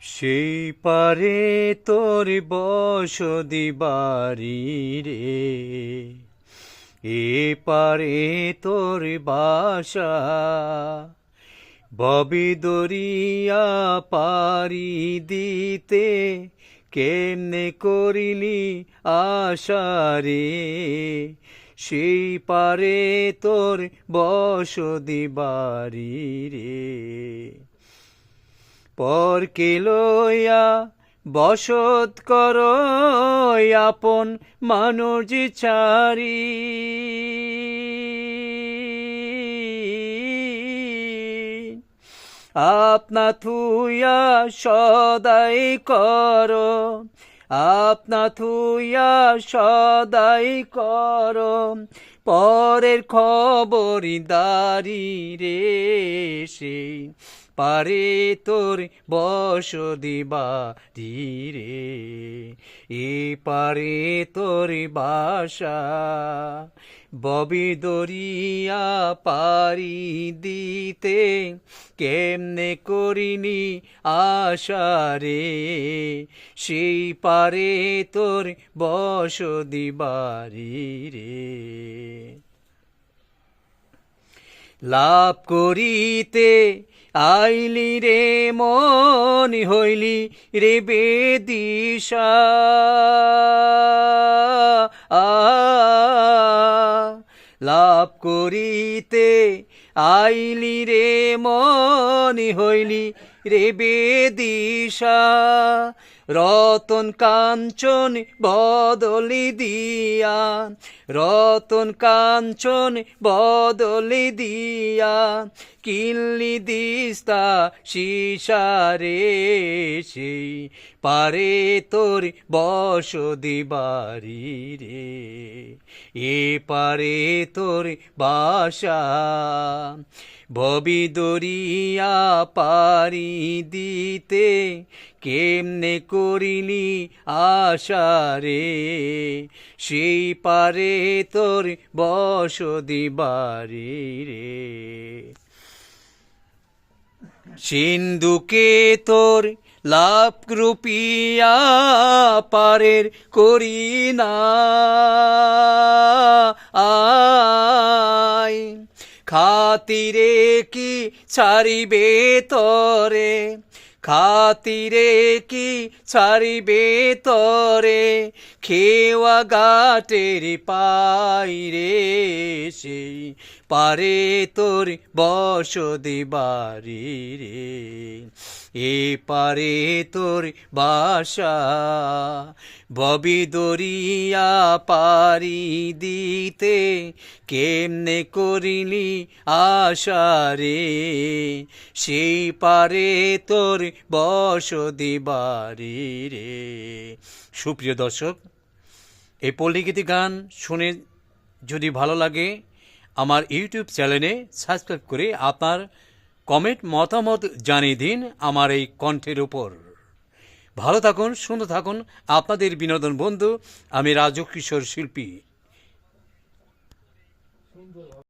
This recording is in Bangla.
সেই পারে তোর বসতি বাড়ি রে, এ পারে তোর বাসা। ববি দরিয়া পারি দিতে কেমনে করিলি আশারে, সেই পারে তোর বসতি বাড়ি রে। পরকে লইয়া বসত কর আপন মানুষ ছাড়ি, আপনা থুইয়া সদাই কর, আপনা থুইয়া সদাই কর পরের খবরদারি রে, সেই পারে তোর বসতি বাড়ি রে, এ পারে তোর বাসা। ববি দরিয়া পারি দিতে কেমনে করিনি আশারে, সেই পারে তোর বসতি বাড়ি রে। লাভ করিতে আইলি রে মন হইলি রে বেদিশা, লাভ করিতে আইলি রে মন হইলি রে বেদিশা। রতন কাঞ্চন বদলি দিয়া, রতন কাঞ্চন বদলি দিয়া কিনলি দিস্তা শিশারে, সেই পারে তোর বসতি বাড়ি রে, এ পারে তোর বাসা। ববি দরিয়া পারি দিতে কেমনে করিলি আশারে, সেই পারে তোর বসতি বাড়ি রে। সিন্ধুকে তোর লাভ রূপিয়া পারের করি না আয়, খাতিরে কি ছাড়িবে তরে, খাতিরে কি ছাড়িবে তরে খেওয়া গাটের পাই রে, সেই পারে তোর বসতি বাড়ি রে, এ পারে তোর বাসা। ববি দরিয়া পারি দিতে কেমনে করিলি আশারে, সেই পারে তোর বসতি বাড়ি রে। সুপ্রিয় দর্শক, এই পল্লীগীতি গান শুনে যদি ভালো লাগে আমার ইউটিউব চ্যানেলে সাবস্ক্রাইব করে আপনার কমেন্ট মতামত জানিয়ে দিন আমার এই কণ্ঠের উপর। ভালো থাকুন, সুন্দর থাকুন। আপনাদের বিনোদন বন্ধু আমি রাজু কিশোর শিল্পী।